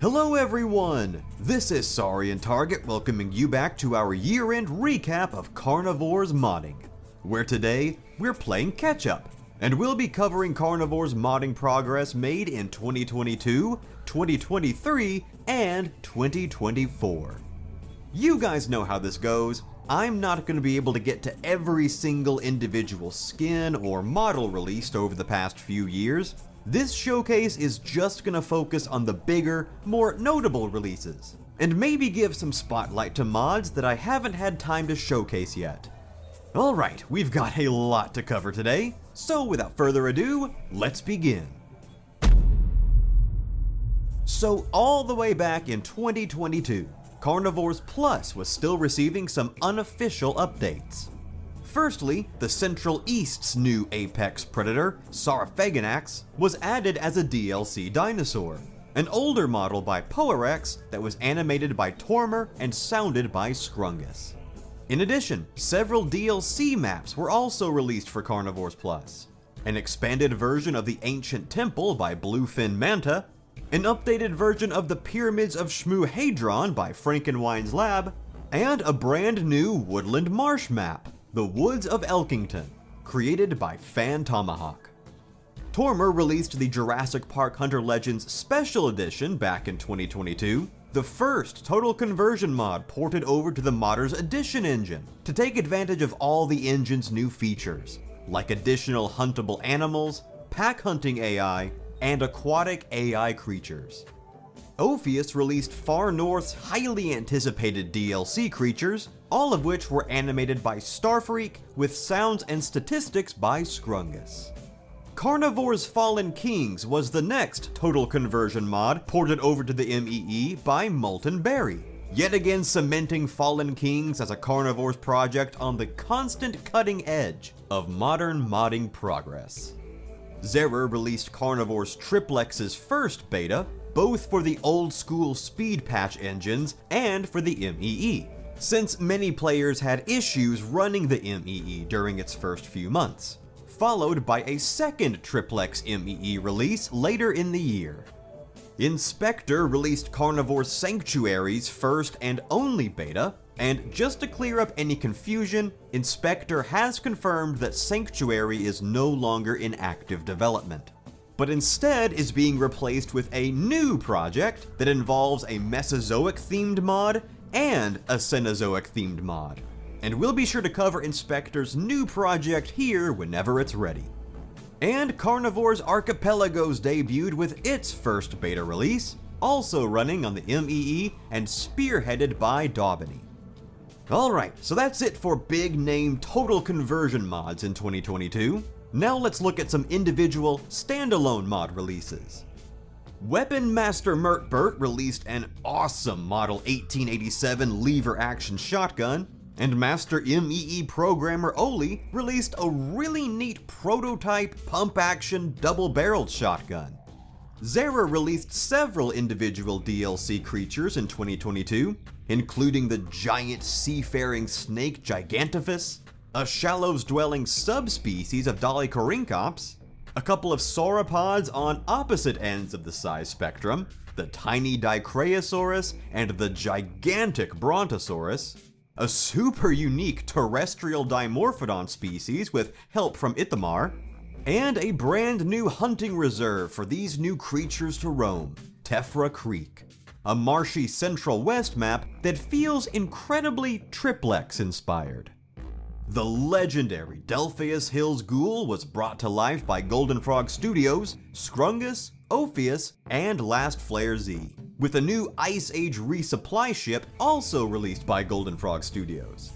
Hello everyone! This is Sorry and Target welcoming you back to our year-end recap of Carnivores modding, where today we're playing catch-up, and we'll be covering Carnivores modding progress made in 2022, 2023, and 2024. You guys know how this goes. I'm not going to be able to get to every single individual skin or model released over the past few years. This showcase is just going to focus on the bigger, more notable releases, and maybe give some spotlight to mods that I haven't had time to showcase yet. Alright, we've got a lot to cover today, so without further ado, let's begin. So all the way back in 2022, Carnivores Plus was still receiving some unofficial updates. Firstly, the Central East's new apex predator, Sarfaganax, was added as a DLC dinosaur, an older model by Poerex that was animated by Tormer and sounded by Scrungus. In addition, several DLC maps were also released for Carnivores Plus. An expanded version of the Ancient Temple by Bluefin Manta, an updated version of the Pyramids of Shmuhadron by Frankenwein's Lab, and a brand new Woodland Marsh map, the Woods of Elkington, created by Fan Tomahawk. Tormer released the Jurassic Park Hunter Legends Special Edition back in 2022, the first total conversion mod ported over to the Modders Edition engine, to take advantage of all the engine's new features, like additional huntable animals, pack hunting AI, and aquatic AI creatures. Ophius released Far North's highly anticipated DLC creatures, all of which were animated by Starfreak with sounds and statistics by Scrungus. Carnivores Fallen Kings was the next total conversion mod ported over to the ME by Molten Berry, yet again cementing Fallen Kings as a Carnivores project on the constant cutting edge of modern modding progress. Zerer released Carnivores Triplex's first beta, both for the old-school speed patch engines and for the ME, since many players had issues running the ME during its first few months, followed by a second Triplex ME release later in the year. Inspector released Carnivores Sanctuary's first and only beta, and just to clear up any confusion, Inspector has confirmed that Sanctuary is no longer in active development, but instead is being replaced with a new project that involves a Mesozoic-themed mod and a Cenozoic-themed mod, and we'll be sure to cover Inspector's new project here whenever it's ready. And Carnivores Archipelagos debuted with its first beta release, also running on the ME and spearheaded by Daubeny. Alright, so that's it for big name total conversion mods in 2022. Now let's look at some individual standalone mod releases. Weapon Master Mertbert released an awesome Model 1887 lever action shotgun, and Master ME programmer Oli released a really neat prototype pump action double-barreled shotgun. Zerer released several individual DLC creatures in 2022, including the giant seafaring snake Gigantophus, a shallows-dwelling subspecies of Dolichoryncops, a couple of sauropods on opposite ends of the size spectrum, the tiny Dicraeosaurus and the gigantic Brontosaurus, a super unique terrestrial Dimorphodon species with help from Ithamar, and a brand new hunting reserve for these new creatures to roam, Tephra Creek, a marshy Central West map that feels incredibly Triplex inspired. The legendary Delphius Hills Ghoul was brought to life by Golden Frog Studios, Scrungus, Ophius, and Last Flare Z, with a new Ice Age resupply ship also released by Golden Frog Studios.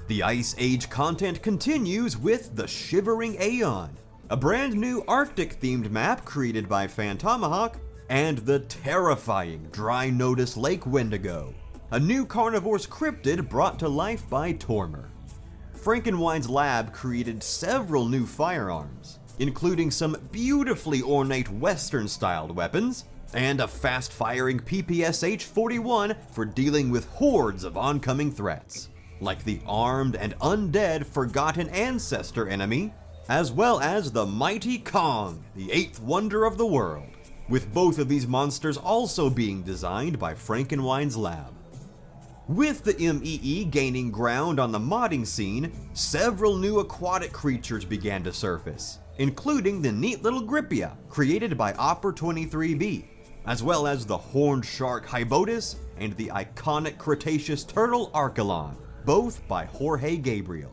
The Ice Age content continues with the Shivering Aeon, a brand new Arctic-themed map created by Fan Tomahawk, and the terrifying Dry Notice Lake Wendigo, a new Carnivores cryptid brought to life by Tormer. Frankenwein's Lab created several new firearms, including some beautifully ornate Western-styled weapons, and a fast-firing PPSH-41 for dealing with hordes of oncoming threats, like the armed and undead Forgotten Ancestor enemy, as well as the mighty Kong, the eighth wonder of the world, with both of these monsters also being designed by Frankenwein's lab. With the ME gaining ground on the modding scene, several new aquatic creatures began to surface, including the neat little Gripia, created by Opper23B, as well as the horned shark Hybotus and the iconic Cretaceous turtle Archelon, both by Jorge Gabriel.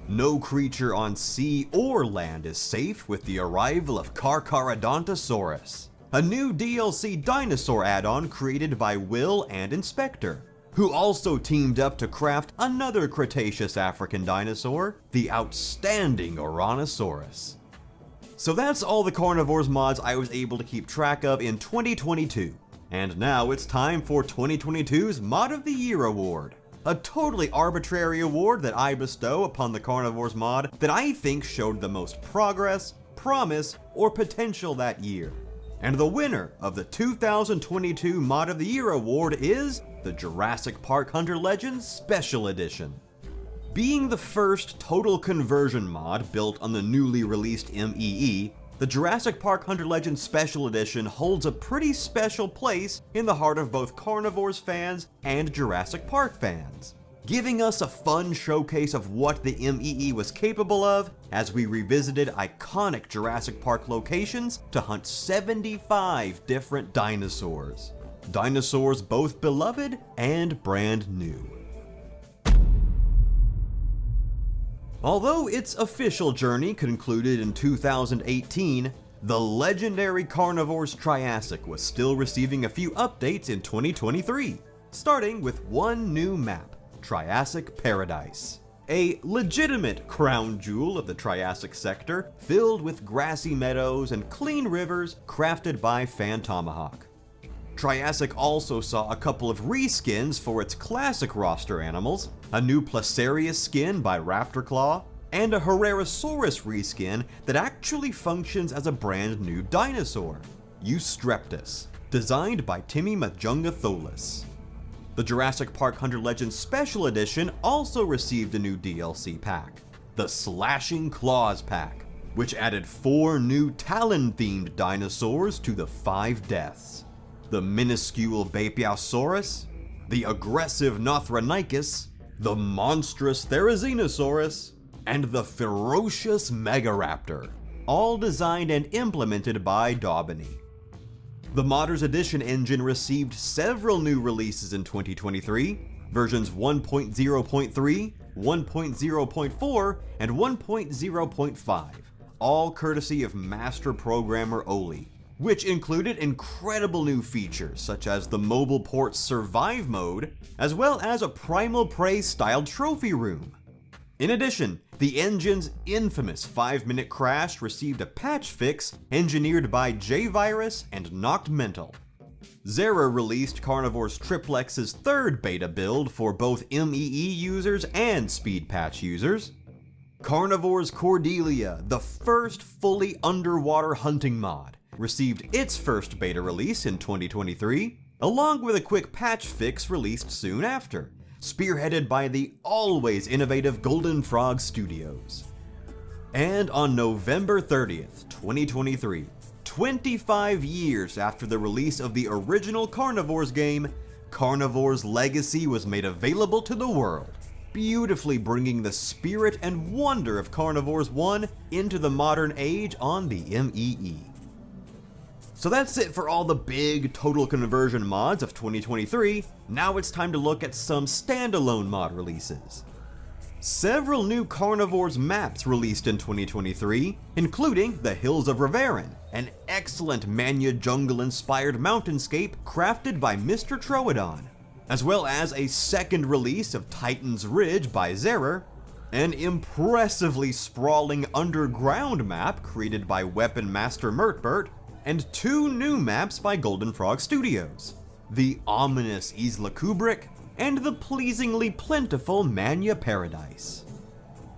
No creature on sea or land is safe with the arrival of Carcharodontosaurus, a new DLC dinosaur add-on created by Will and Inspector, who also teamed up to craft another Cretaceous African dinosaur, the outstanding Ouranosaurus. So that's all the Carnivores mods I was able to keep track of in 2022, and now it's time for 2022's Mod of the Year award. A totally arbitrary award that I bestow upon the Carnivores mod that I think showed the most progress, promise, or potential that year. And the winner of the 2022 Mod of the Year award is the Jurassic Park Hunter Legends Special Edition. Being the first total conversion mod built on the newly released ME, the Jurassic Park Hunter Legends Special Edition holds a pretty special place in the heart of both Carnivores fans and Jurassic Park fans, giving us a fun showcase of what the ME was capable of as we revisited iconic Jurassic Park locations to hunt 75 different dinosaurs. Dinosaurs both beloved and brand new. Although its official journey concluded in 2018, the legendary Carnivores Triassic was still receiving a few updates in 2023, starting with one new map, Triassic Paradise. A legitimate crown jewel of the Triassic sector, filled with grassy meadows and clean rivers crafted by Phantomahawk. Triassic also saw a couple of reskins for its classic roster animals, a new Placerius skin by Raptor Claw, and a Herrerasaurus reskin that actually functions as a brand new dinosaur, Eustreptus, designed by Timmy Majungatholus. The Jurassic Park Hunter Legends Special Edition also received a new DLC pack, the Slashing Claws pack, which added 4 new Talon-themed dinosaurs to the 5 deaths. The minuscule Bapiosaurus, the aggressive Nothronychus, the monstrous Therizinosaurus, and the ferocious Megaraptor, all designed and implemented by Daubeny. The Modders Edition engine received several new releases in 2023, versions 1.0.3, 1.0.4, and 1.0.5, all courtesy of master programmer Oli, which included incredible new features such as the mobile port survive mode, as well as a Primal Prey styled trophy room. In addition, the engine's infamous 5-minute crash received a patch fix engineered by J-Virus and Knocked Mental. Zera released Carnivores Triplex's 3rd beta build for both ME users and Speed Patch users. Carnivores Cordelia, the first fully underwater hunting mod, received its first beta release in 2023, along with a quick patch fix released soon after, spearheaded by the always innovative Golden Frog Studios. And on November 30th, 2023, 25 years after the release of the original Carnivores game, Carnivores Legacy was made available to the world, beautifully bringing the spirit and wonder of Carnivores 1 into the modern age on the ME. So that's it for all the big total conversion mods of 2023. Now it's time to look at some standalone mod releases. Several new Carnivores maps released in 2023, including the Hills of Riverin, an excellent Mania jungle-inspired mountainscape crafted by Mr. Troodon, as well as a second release of Titan's Ridge by Zerer, an impressively sprawling underground map created by Weapon Master Mertbert, and 2 new maps by Golden Frog Studios, the ominous Isla Kubrick and the pleasingly plentiful Mania Paradise.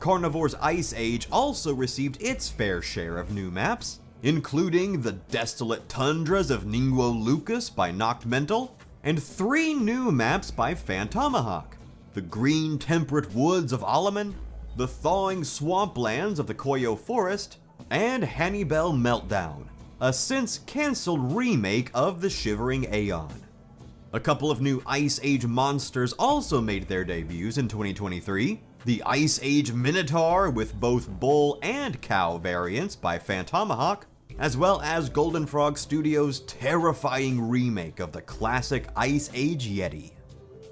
Carnivores Ice Age also received its fair share of new maps, including the desolate tundras of Ningwo Lucas by Knocked Mental, and 3 new maps by Phantomahawk, the green temperate woods of Alaman, the thawing swamplands of the Koyo Forest, and Hannibal Meltdown, a since-cancelled remake of the Shivering Aeon. A couple of new Ice Age monsters also made their debuts in 2023. The Ice Age Minotaur with both bull and cow variants by Phantomahawk, as well as Golden Frog Studios' terrifying remake of the classic Ice Age Yeti.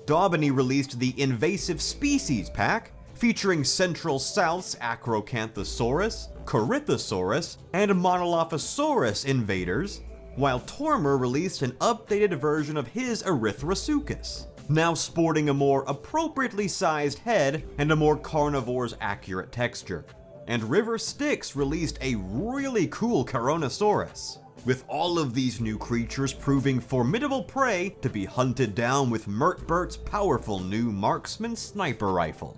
Daubeny released the Invasive Species Pack, featuring Central South's Acrocanthosaurus, Corythosaurus, and Monolophosaurus invaders, while Tormer released an updated version of his Erythrasuchus, now sporting a more appropriately sized head and a more Carnivores accurate texture. And River Styx released a really cool Coronosaurus, with all of these new creatures proving formidable prey to be hunted down with Mertbert's powerful new Marksman sniper rifle.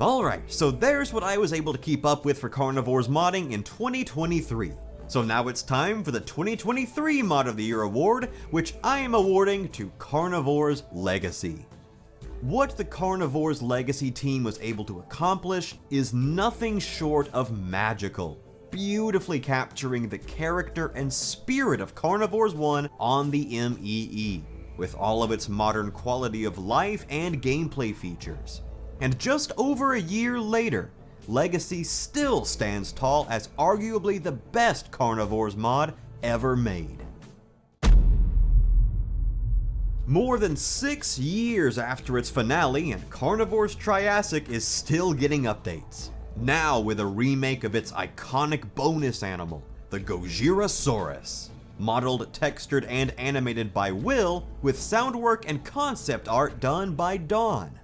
Alright, so there's what I was able to keep up with for Carnivores modding in 2023. So now it's time for the 2023 Mod of the Year award, which I am awarding to Carnivores Legacy. What the Carnivores Legacy team was able to accomplish is nothing short of magical, beautifully capturing the character and spirit of Carnivores 1 on the MEE, with all of its modern quality of life and gameplay features. And just over a year later, Legacy still stands tall as arguably the best Carnivores mod ever made. More than 6 years after its finale, and Carnivores Triassic is still getting updates. Now with a remake of its iconic bonus animal, the Gojirasaurus. Modeled, textured, and animated by Will, with sound work and concept art done by Dawn.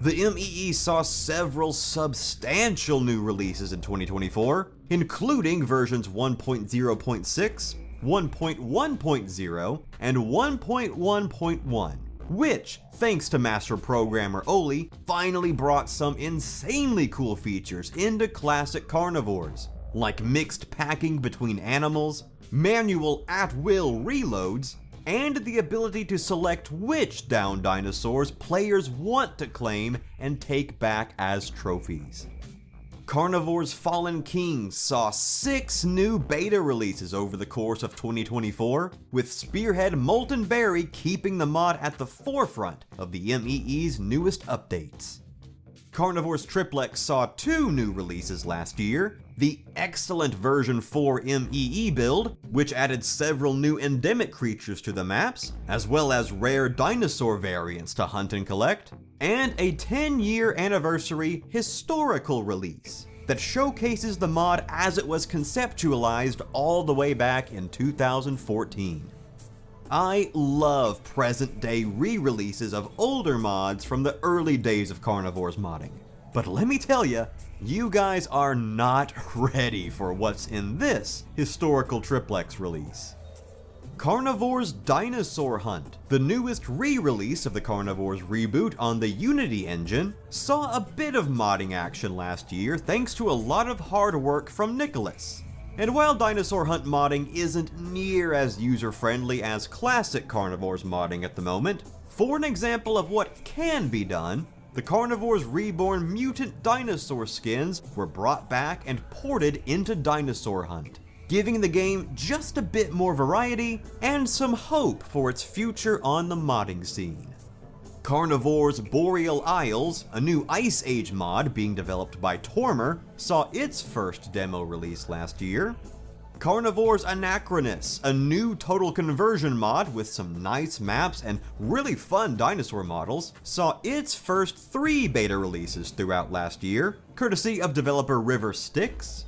The MEE saw several substantial new releases in 2024, including versions 1.0.6, 1.1.0, and 1.1.1, which, thanks to master programmer Oli, finally brought some insanely cool features into classic Carnivores, like mixed packing between animals, manual at-will reloads, and the ability to select which downed dinosaurs players want to claim and take back as trophies. Carnivores Fallen Kings saw 6 new beta releases over the course of 2024, with Spearhead Molten Berry keeping the mod at the forefront of the MEE's newest updates. Carnivores Triplex saw 2 new releases last year: the excellent version 4 MEE build, which added several new endemic creatures to the maps, as well as rare dinosaur variants to hunt and collect, and a 10-year anniversary historical release that showcases the mod as it was conceptualized all the way back in 2014. I love present-day re-releases of older mods from the early days of Carnivores modding, but let me tell you, you guys are not ready for what's in this historical triplex release. Carnivores Dinosaur Hunt, the newest re-release of the Carnivores reboot on the Unity engine, saw a bit of modding action last year thanks to a lot of hard work from Nicholas. And while Dinosaur Hunt modding isn't near as user-friendly as classic Carnivores modding at the moment, for an example of what can be done, the Carnivores Reborn mutant dinosaur skins were brought back and ported into Dinosaur Hunt, giving the game just a bit more variety and some hope for its future on the modding scene. Carnivores Boreal Isles, a new Ice Age mod being developed by Tormer, saw its first demo release last year. Carnivores Anachronous, a new total conversion mod with some nice maps and really fun dinosaur models, saw its first 3 beta releases throughout last year, courtesy of developer River Styx.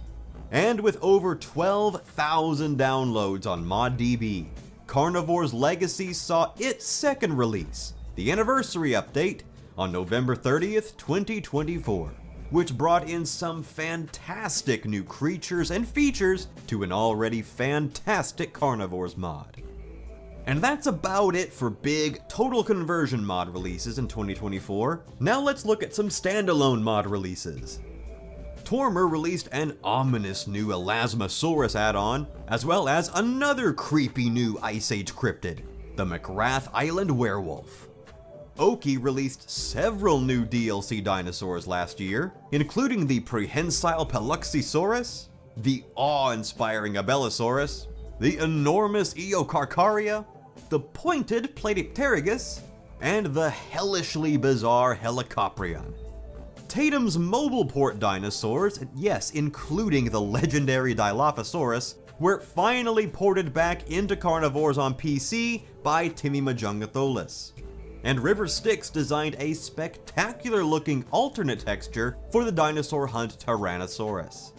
And with over 12,000 downloads on ModDB, Carnivores Legacy saw its second release, the Anniversary Update, on November 30th, 2024, which brought in some fantastic new creatures and features to an already fantastic Carnivores mod. And that's about it for big total conversion mod releases in 2024. Now let's look at some standalone mod releases. Tormer released an ominous new Elasmosaurus add-on, as well as another creepy new Ice Age cryptid, the McGrath Island Werewolf. Oki released several new DLC dinosaurs last year, including the Prehensile Paluxysaurus, the awe-inspiring Abelisaurus, the enormous Eocarcharia, the pointed Platypterygus, and the hellishly bizarre Helicoprion. Tatum's mobile port dinosaurs, yes, including the legendary Dilophosaurus, were finally ported back into Carnivores on PC by Timmy Majungatholus. And River Styx designed a spectacular looking alternate texture for the dinosaur hunt Tyrannosaurus.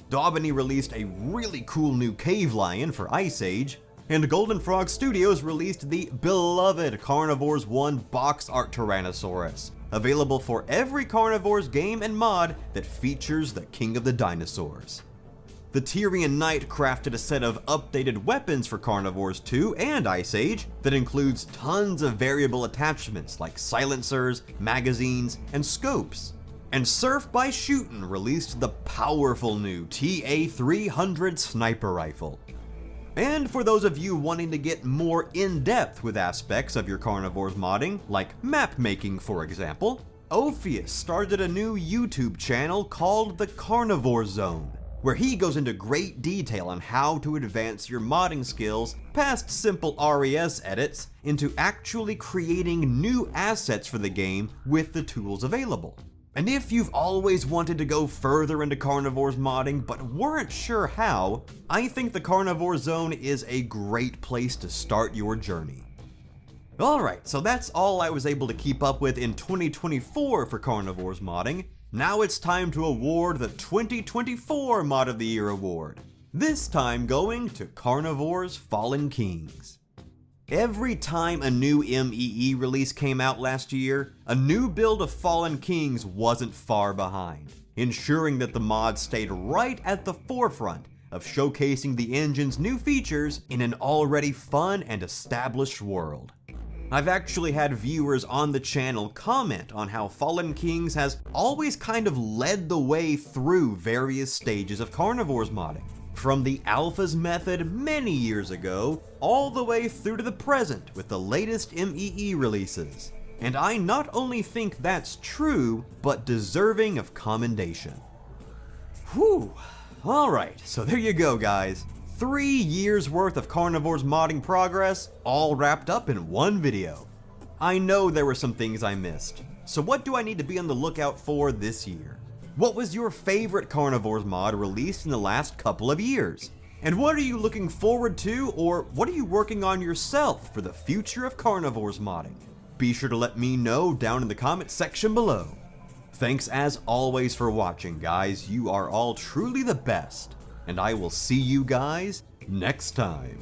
Daubeny released a really cool new cave lion for Ice Age, and Golden Frog Studios released the beloved Carnivores 1 box art Tyrannosaurus, available for every Carnivores game and mod that features the King of the Dinosaurs. The Tyrian Knight crafted a set of updated weapons for Carnivores 2 and Ice Age that includes tons of variable attachments like silencers, magazines, and scopes. And Surf by Shootin' released the powerful new TA-300 sniper rifle. And for those of you wanting to get more in-depth with aspects of your Carnivores modding, like map making for example, Ophius started a new YouTube channel called the Carnivore Zone, where he goes into great detail on how to advance your modding skills past simple RES edits into actually creating new assets for the game with the tools available. And if you've always wanted to go further into Carnivores modding but weren't sure how, I think the Carnivore Zone is a great place to start your journey. Alright, so that's all I was able to keep up with in 2024 for Carnivores modding. Now it's time to award the 2024 Mod of the Year award. This time going to Carnivores Fallen Kings. Every time a new MEE release came out last year, a new build of Fallen Kings wasn't far behind, ensuring that the mod stayed right at the forefront of showcasing the engine's new features in an already fun and established world. I've actually had viewers on the channel comment on how Fallen Kings has always kind of led the way through various stages of Carnivores modding. From the alphas method many years ago, all the way through to the present with the latest MEE releases. And I not only think that's true, but deserving of commendation. Whew. Alright, so there you go guys. 3 years worth of Carnivores modding progress, all wrapped up in one video. I know there were some things I missed, so what do I need to be on the lookout for this year? What was your favorite Carnivores mod released in the last couple of years? And what are you looking forward to, or what are you working on yourself for the future of Carnivores modding? Be sure to let me know down in the comments section below. Thanks as always for watching, guys. You are all truly the best, and I will see you guys next time.